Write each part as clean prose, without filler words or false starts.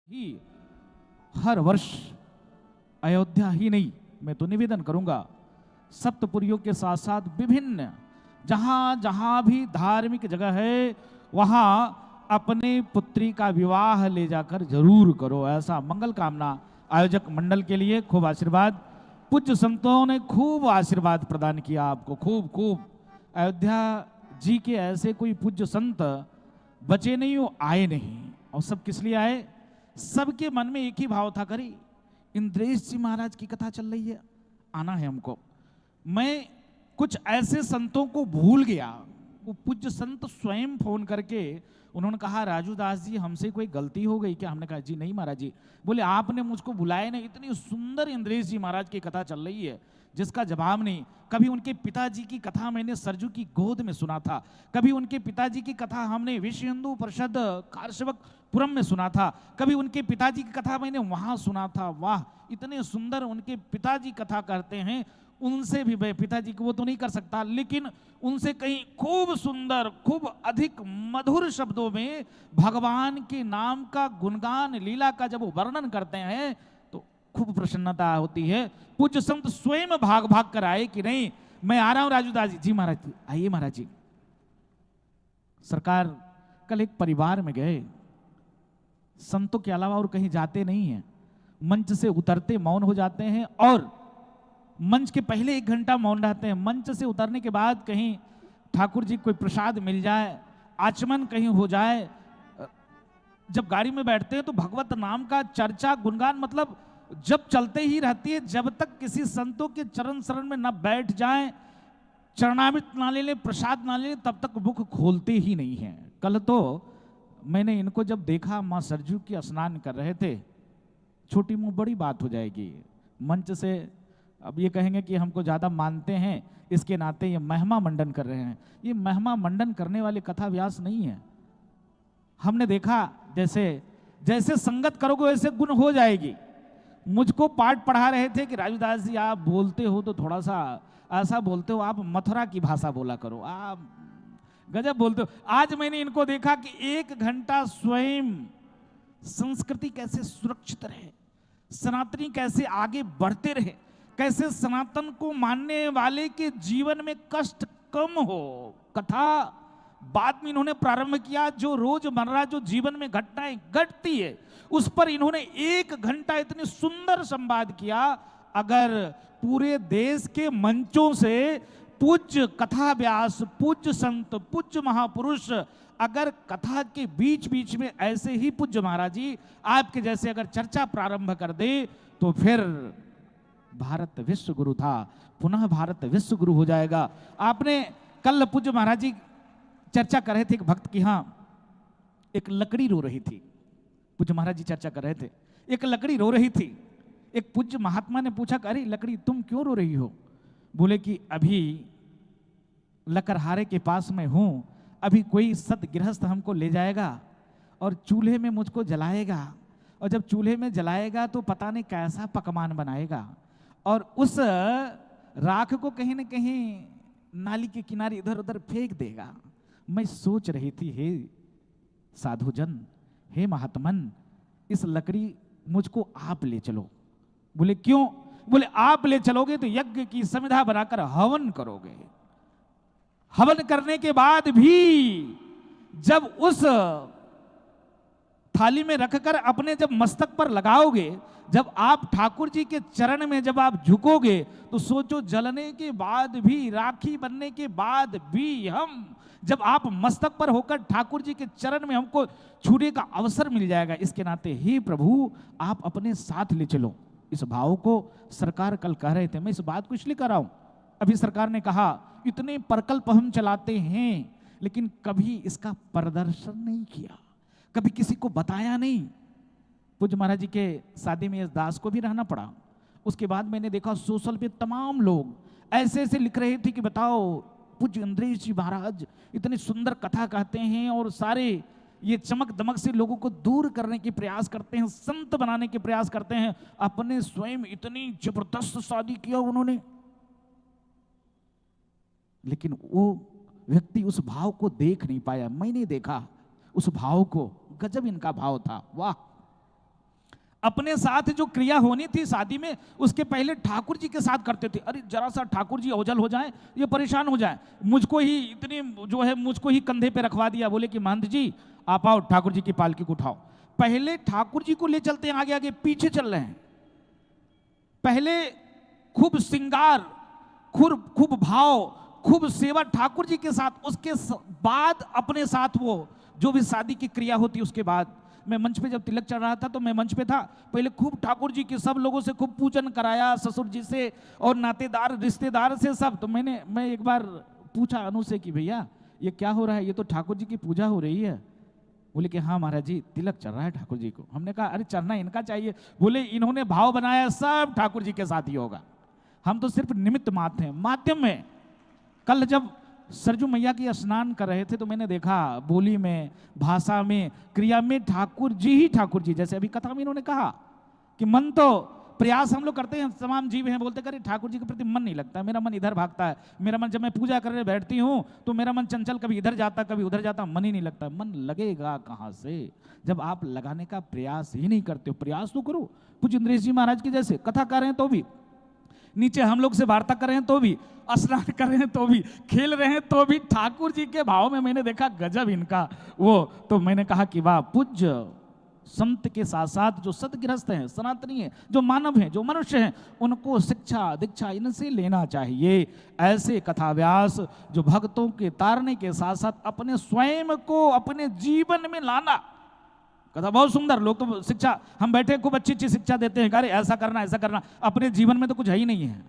ही हर वर्ष अयोध्या ही नहीं, मैं तो निवेदन करूंगा सप्तपुरियों के साथ साथ विभिन्न जहां जहां भी धार्मिक जगह है वहां अपने पुत्री का विवाह ले जाकर जरूर करो। ऐसा मंगल कामना आयोजक मंडल के लिए खूब आशीर्वाद। पूज्य संतों ने खूब आशीर्वाद प्रदान किया आपको, खूब खूब। अयोध्या जी के ऐसे कोई पूज्य संत बचे नहीं, वो आए नहीं। और सब किस लिए आए? सबके मन में एक ही भाव था, करी इंद्रेश जी महाराज की कथा चल रही है, आना है हमको। मैं कुछ ऐसे संतों को भूल गया। वो पूज्य संत स्वयं फोन करके उन्होंने कहा, राजू दास जी हमसे कोई गलती हो गई क्या? हमने कहा जी नहीं महाराज जी। बोले आपने मुझको बुलाया नहीं, इतनी सुंदर इंद्रेश जी महाराज की कथा चल रही है जिसका जवाब नहीं। कभी उनके पिताजी की कथा मैंने सरजू की गोद में सुना था, कभी उनके पिताजी की कथा हमने विश्व हिंदू परिषद कारसेवकपुरम में सुना था, कभी उनके पिताजी की कथा मैंने वहां सुना था। वाह, इतने सुंदर उनके पिताजी कथा करते हैं। उनसे भी मैं पिताजी को वो तो नहीं कर सकता, लेकिन उनसे कहीं खूब सुंदर, खूब अधिक मधुर शब्दों में भगवान के नाम का गुणगान, लीला का जब वो वर्णन करते हैं तो खूब प्रसन्नता होती है। पूज्य संत स्वयं भाग भाग कर आए कि नहीं मैं आ रहा हूं राजू दास जी। जी महाराज जी आइए महाराज जी। सरकार कल एक परिवार में गए, संतों के अलावा और कहीं जाते नहीं हैं। मंच से उतरते मौन हो जाते हैं और मंच के पहले 1 घंटा मौन रहते हैं। मंच से उतरने के बाद कहीं ठाकुर जी कोई प्रसाद मिल जाए, आचमन कहीं हो जाए, जब गाड़ी में बैठते हैं तो भगवत नाम का चर्चा गुणगान मतलब जब चलते ही रहती है। जब तक किसी संतों के चरण शरण में न बैठ जाएं, चरणामृत ना ले लें, प्रसाद ना ले लें, तब तक मुख खोलते ही नहीं हैं। कल तो मैंने इनको जब देखा, मां सरजू की स्नान कर रहे थे। छोटी मुंह बड़ी बात हो जाएगी, मंच से अब ये कहेंगे कि हमको ज़्यादा मानते हैं इसके नाते ये महिमा मंडन कर रहे हैं। ये महिमा मंडन करने वाले कथा व्यास नहीं है। हमने देखा जैसे जैसे संगत करोगे वैसे गुण हो जाएगी। मुझको पाठ पढ़ा रहे थे कि राजू दास जी आप बोलते हो तो थोड़ा सा ऐसा बोलते हो, आप मथुरा की भाषा बोला करो, आप गजब बोलते हो। आज मैंने इनको देखा कि 1 घंटा स्वयं संस्कृति कैसे सुरक्षित रहे, सनातनी कैसे आगे बढ़ते रहे, कैसे सनातन को मानने वाले के जीवन में कष्ट कम हो। कथा बाद में इन्होंने प्रारंभ किया, जो रोजमर्रा जो जीवन में घटनाएं घटती है उस पर इन्होंने 1 घंटा इतने सुंदर संवाद किया। अगर पूरे देश के मंचों से पूज्य कथा व्यास, पूज्य संत, पूज्य महापुरुष अगर कथा के बीच बीच में ऐसे ही पूज्य महाराज जी आपके जैसे अगर चर्चा प्रारंभ कर दे तो फिर भारत विश्व गुरु था, पुनः भारत विश्व गुरु हो जाएगा। आपने कल पूज्य महाराज जी चर्चा कर रहे थे, एक भक्त की यहां एक लकड़ी रो रही थी। पूज्य महाराज जी चर्चा कर रहे थे, एक लकड़ी रो रही थी। एक पूज्य महात्मा ने पूछा, अरे लकड़ी तुम क्यों रो रही हो? बोले कि अभी लकड़हारे के पास में हूं, अभी कोई सत गृहस्थ हमको ले जाएगा और चूल्हे में मुझको जलाएगा, और जब चूल्हे में जलाएगा तो पता नहीं कैसा पकवान बनाएगा, और उस राख को कहीं न कहीं नाली के किनारे इधर उधर फेंक देगा। मैं सोच रही थी, हे साधुजन, हे महात्मन, इस लकड़ी मुझको आप ले चलो। बोले क्यों? बोले आप ले चलोगे तो यज्ञ की समिधा बनाकर हवन करोगे। हवन करने के बाद भी जब उस थाली में रखकर अपने जब मस्तक पर लगाओगे, जब आप ठाकुर जी के चरण में जब आप झुकोगे तो सोचो जलने के बाद भी, राखी बनने के बाद भी हम जब आप मस्तक पर होकर ठाकुर जी के चरण में हमको छूने का अवसर मिल जाएगा, इसके नाते ही प्रभु आप अपने साथ ले चलो। इस भाव को सरकार कल कह रहे थे। मैं इस बात को इसलिए कह रहा हूं, अभी सरकार ने कहा इतने प्रकल्प हम चलाते हैं लेकिन कभी इसका प्रदर्शन नहीं किया, कभी किसी को बताया नहीं। पूज्य महाराज जी के शादी में इस दास को भी रहना पड़ा। उसके बाद मैंने देखा सोशल पे तमाम लोग ऐसे ऐसे लिख रहे थे कि बताओ पूज्य इंद्रेश जी महाराज इतनी सुंदर कथा कहते हैं और सारे ये चमक दमक से लोगों को दूर करने के प्रयास करते हैं, संत बनाने के प्रयास करते हैं। अपने स्वयं इतनी जबरदस्त शादी किया उन्होंने, लेकिन वो व्यक्ति उस भाव को देख नहीं पाया। मैंने देखा उस भाव को, गजब इनका भाव था। वाह, अपने साथ जो क्रिया होनी थी शादी में, उसके पहले ठाकुर जी के साथ करते थे। अरे जरा सा ठाकुर जी ओझल हो जाए, ये परेशान हो जाए, मुझको ही इतनी जो है मुझको ही कंधे पे रखवा दिया, बोले कि महंत जी आप आओ ठाकुर जी की पालकी को उठाओ। पहले ठाकुर जी को ले चलते हैं, आगे आगे पीछे चल रहे हैं। पहले खूब श्रृंगार, खूब भाव, खूब सेवा ठाकुर जी के साथ, उसके बाद अपने साथ वो जो भी शादी की क्रिया होती उसके बाद। मैं मंच पे जब तिलक चढ़ रहा था तो मैं मंच पे था, पहले खूब ठाकुर जी के सब लोगों से खूब पूजन कराया, ससुर जी से और नातेदार रिश्तेदार से सब। तो मैं एक बार पूछा अनु से कि भैया ये क्या हो रहा है, ये तो ठाकुर जी की पूजा हो रही है। बोले कि हाँ महाराज जी तिलक चढ़ रहा है ठाकुर जी को। हमने कहा अरे चढ़ना इनका चाहिए। बोले इन्होंने भाव बनाया, सब ठाकुर जी के साथ ही होगा, हम तो सिर्फ निमित्त मात्र हैं, माध्यम में। कल जब सरजू मैया की स्नान कर रहे थे तो मैंने देखा बोली में, भाषा में, क्रिया में ठाकुर जी, जैसे अभी कथा में इन्होंने कहा कि मन तो प्रयास हम लोग करते हैं, तमाम जीव हैं, बोलते करे ठाकुर जी के प्रति मन नहीं लगता, मेरा मन इधर भागता है, मेरा मन जब मैं पूजा करने बैठती हूँ तो मेरा मन चंचल, कभी इधर जाता कभी उधर जाता, मन ही नहीं लगता। मन लगेगा कहाँ से जब आप लगाने का प्रयास ही नहीं करते हो। प्रयास तो करो। पूज्य इंद्रेश जी महाराज की जैसे कथा कर रहे हैं तो भी, नीचे हम लोग से वार्ता कर रहे हैं तो भी, स्नान कर रहे हैं तो भी, खेल रहे हैं तो भी, ठाकुर जी के भाव में मैंने देखा गजब इनका वो। तो मैंने कहा कि वाह, पूज्य संत के साथ साथ जो सतगृहस्थ हैं, सनातनी हैं, जो मानव हैं, जो मनुष्य हैं, उनको शिक्षा दीक्षा इनसे लेना चाहिए। ऐसे कथाव्यास जो भक्तों के तारने के साथ साथ अपने स्वयं को अपने जीवन में लाना। कथा बहुत सुंदर, लोग तो शिक्षा, हम बैठे खूब अच्छी अच्छी शिक्षा देते हैं, अरे ऐसा करना ऐसा करना, अपने जीवन में तो कुछ है ही नहीं है,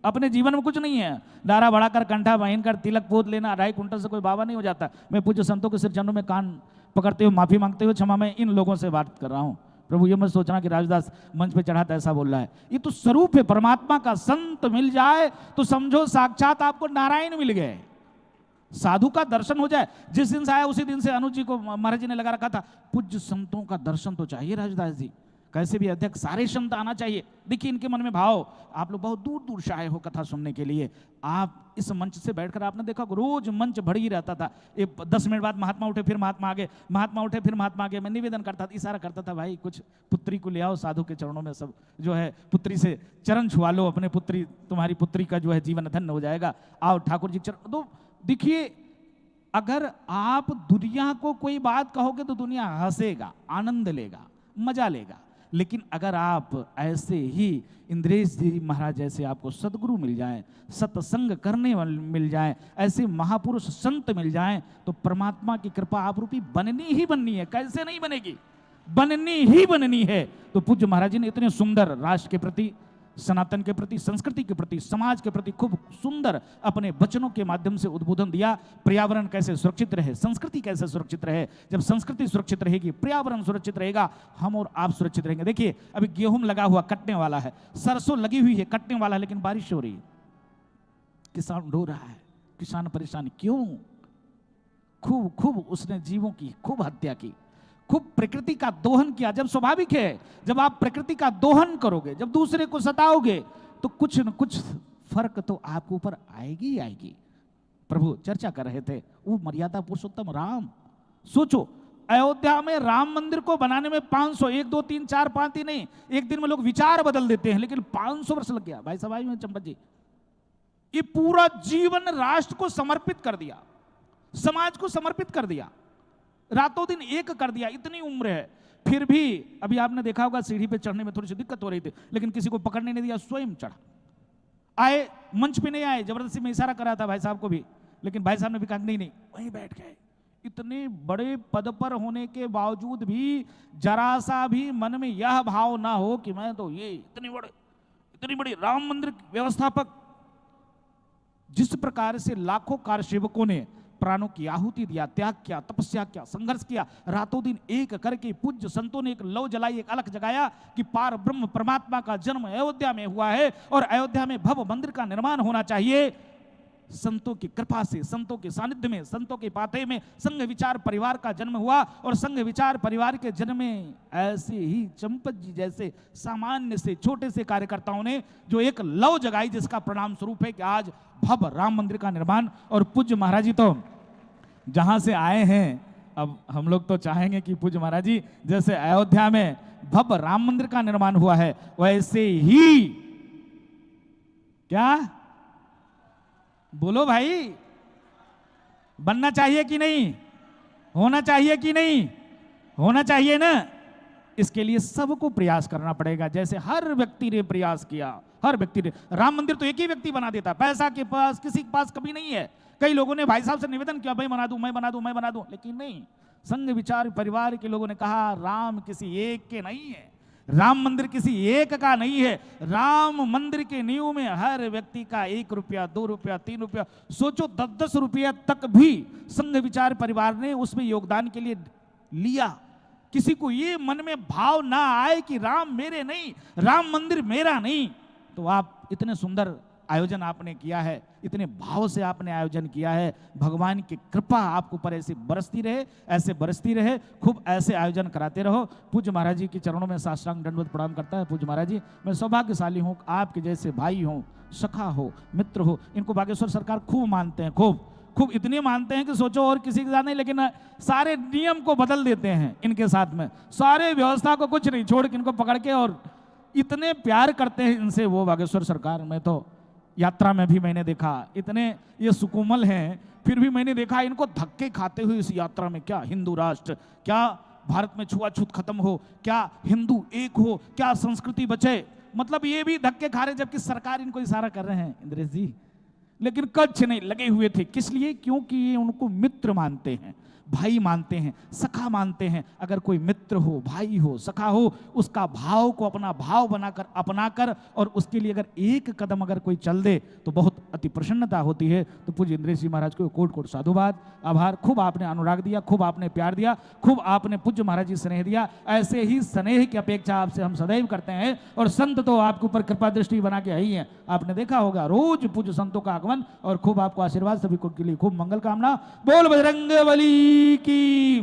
अपने जीवन में कुछ नहीं है। डारा बढ़ाकर कंठा बांध कर तिलक पोत लेना, अढ़ाई कुंटल से कोई बाबा नहीं हो जाता। मैं पूज्य संतों के सिर चरणों में कान पकड़ते हुए माफी मांगते हुए क्षमा मैं इन लोगों से बात कर रहा हूं। प्रभु ये मत सोचना कि राजदास मंच पे चढ़ा था ऐसा बोल रहा है, ये तो स्वरूप है परमात्मा का। संत मिल जाए तो समझो साक्षात आपको नारायण मिल गए। साधु का दर्शन हो जाए, जिस दिन से आया उसी दिन से अनुज जी को महाराज जी ने लगा रखा था, पूज्य संतों का दर्शन तो चाहिए राजदास जी, कैसे भी अध्यक्ष सारे संत आना चाहिए। देखिए इनके मन में भाव, आप लोग बहुत दूर दूर से आए हो कथा सुनने के लिए। आप इस मंच से बैठकर आपने देखा रोज मंच भर ही रहता था, 10 मिनट बाद महात्मा उठे फिर महात्मा आगे, महात्मा उठे फिर महात्मा आगे। मैं निवेदन करता था, इशारा करता था, भाई कुछ पुत्री को ले आओ साधु के चरणों में, सब जो है पुत्री से चरण छुआ लो अपने, पुत्री तुम्हारी पुत्री का जो है जीवन धन्य हो जाएगा, आओ ठाकुर जी चरण। तो देखिए अगर आप दुनिया को कोई बात कहोगे तो दुनिया हंसेगा, आनंद लेगा, मजा लेगा। लेकिन अगर आप ऐसे ही इंद्रेश जी महाराज जैसे आपको सदगुरु मिल जाएं, सत्संग करने वाले मिल जाएं, ऐसे महापुरुष संत मिल जाएं, तो परमात्मा की कृपा आप रूपी बननी ही बननी है। कैसे नहीं बनेगी, बननी ही बननी है। तो पूज्य महाराज जी ने इतने सुंदर राष्ट्र के प्रति, सनातन के प्रति, संस्कृति के प्रति, समाज के प्रति खूब सुंदर अपने वचनों के माध्यम से उद्बोधन दिया। पर्यावरण कैसे सुरक्षित रहे, संस्कृति कैसे सुरक्षित रहे। जब संस्कृति सुरक्षित रहेगी, पर्यावरण सुरक्षित रहेगा, हम और आप सुरक्षित रहेंगे। देखिए अभी गेहूं लगा हुआ कटने वाला है, सरसों लगी हुई है कटने वाला है, लेकिन बारिश हो रही है, किसान रो रहा है, किसान परेशान क्यों? खूब खूब उसने जीवों की खूब हत्या की, खूब प्रकृति का दोहन किया। जब स्वाभाविक है, जब आप प्रकृति का दोहन करोगे, जब दूसरे को सताओगे, तो कुछ न कुछ फर्क तो आपके ऊपर आएगी ही आएगी। प्रभु चर्चा कर रहे थे वो मर्यादा पुरुषोत्तम राम। सोचो अयोध्या में राम मंदिर को बनाने में 500, 1 2 3 4 5 ही नहीं, एक दिन में लोग विचार बदल देते हैं, लेकिन 500 वर्ष लग गया। भाई साहब चंपत जी, ये पूरा जीवन राष्ट्र को समर्पित कर दिया, समाज को समर्पित कर दिया, रातों दिन एक कर दिया। इतनी उम्र है, फिर भी अभी आपने देखा होगा सीढ़ी पे चढ़ने में थोड़ी सी दिक्कत हो रही थी, लेकिन किसी को पकड़ने नहीं दिया, स्वयं चढ़ा। आए मंच पे नहीं आए, जबरदस्ती में इशारा करा था भाई साहब को भी, लेकिन भाई साहब ने भी कहा नहीं, वहीं बैठ गए। इतने बड़े पद पर होने के बावजूद भी जरा सा भी मन में यह भाव ना हो कि मैं तो ये इतनी बड़ी राम मंदिर व्यवस्थापक। जिस प्रकार से लाखों कार सेवकों ने प्राणों की आहुति दिया, त्याग किया, तपस्या किया, संघर्ष किया, रातों दिन एक करके पूज्य संतों ने एक लौ जलाई, एक अलख जगाया कि पार ब्रह्म परमात्मा का जन्म अयोध्या में हुआ है और अयोध्या में भव मंदिर का निर्माण होना चाहिए। संतों की कृपा से, संतों के सानिध्य में, संतों के पाते में संघ विचार परिवार का जन्म हुआ और संघ विचार परिवार के जन्म में ऐसे ही चंपत जी जैसे सामान्य से छोटे से कार्यकर्ताओं ने जो एक लौ जगाई, जिसका परिणाम स्वरूप है कि आज भव्य राम मंदिर का निर्माण। और पूज्य महाराज जी तो जहां से आए हैं अब हम लोग तो चाहेंगे कि पूज्य महाराज जी जैसे अयोध्या में भव्य राम मंदिर का निर्माण हुआ है वैसे ही, क्या बोलो भाई, बनना चाहिए कि नहीं, होना चाहिए कि नहीं, होना चाहिए ना। इसके लिए सबको प्रयास करना पड़ेगा, जैसे हर व्यक्ति ने प्रयास किया, हर व्यक्ति ने। राम मंदिर तो एक ही व्यक्ति बना देता, पैसा के पास किसी के पास कभी नहीं है। कई लोगों ने भाई साहब से निवेदन किया, भाई बना दूं, मैं बना दूं, मैं बना दूं, लेकिन नहीं। संघ विचार परिवार के लोगों ने कहा राम किसी एक के नहीं है, राम मंदिर किसी एक का नहीं है। राम मंदिर के नींव में हर व्यक्ति का 1 रुपया, 2 रुपया, 3 रुपया, सोचो 10-10 रुपया तक भी संघ विचार परिवार ने उसमें योगदान के लिए लिया। किसी को ये मन में भाव ना आए कि राम मेरे नहीं, राम मंदिर मेरा नहीं। तो आप इतने सुंदर आयोजन आपने किया है, इतने भाव से आपने आयोजन किया है। भगवान की कृपा आपके ऊपर ऐसे बरसती रहे, ऐसे बरसती रहे, खूब ऐसे आयोजन कराते रहो। पूज्य महाराज जी के चरणों में साष्टांग दंडवत प्रणाम करता है। पूज्य महाराज जी, मैं सौभाग्यशाली हूँ, आपके जैसे भाई हो, सखा हो, मित्र हो। इनको बागेश्वर सरकार खूब मानते हैं, खूब खूब इतने मानते हैं कि सोचो और किसी के साथ नहीं, लेकिन सारे नियम को बदल देते हैं इनके साथ में, सारे व्यवस्था को कुछ नहीं छोड़ के इनको पकड़ के, और इतने प्यार करते हैं इनसे वो बागेश्वर सरकार। में तो यात्रा में भी मैंने देखा, इतने ये सुकोमल हैं, फिर भी मैंने देखा इनको धक्के खाते हुए इस यात्रा में। क्या हिंदू राष्ट्र, क्या भारत में छुआछूत खत्म हो, क्या हिंदू एक हो, क्या संस्कृति बचे, मतलब ये भी धक्के खा रहे, जबकि सरकार इनको इशारा कर रहे हैं इंद्रेश जी, लेकिन कच्छ नहीं लगे हुए थे। किस लिए? क्योंकि ये उनको मित्र मानते हैं, भाई मानते हैं, सखा मानते हैं। अगर कोई मित्र हो, भाई हो, सखा हो, उसका भाव को अपना भाव बनाकर अपनाकर, और उसके लिए अगर एक कदम अगर कोई चल दे तो बहुत अति प्रसन्नता होती है। तो पूज्य इंद्रेश जी महाराज को कोट कोट साधुवाद, आभार। खूब आपने अनुराग दिया, खूब आपने प्यार दिया, खूब आपने पूज्य महाराज जी स्नेह दिया। ऐसे ही स्नेह की अपेक्षा आपसे हम सदैव करते हैं, और संत तो आपके ऊपर कृपा दृष्टि बना के ही है। आपने देखा होगा रोज पूज्य संतों का आगमन, और खूब आपको आशीर्वाद, सभी को के लिए खूब मंगल कामना। बोल बजरंग बली की।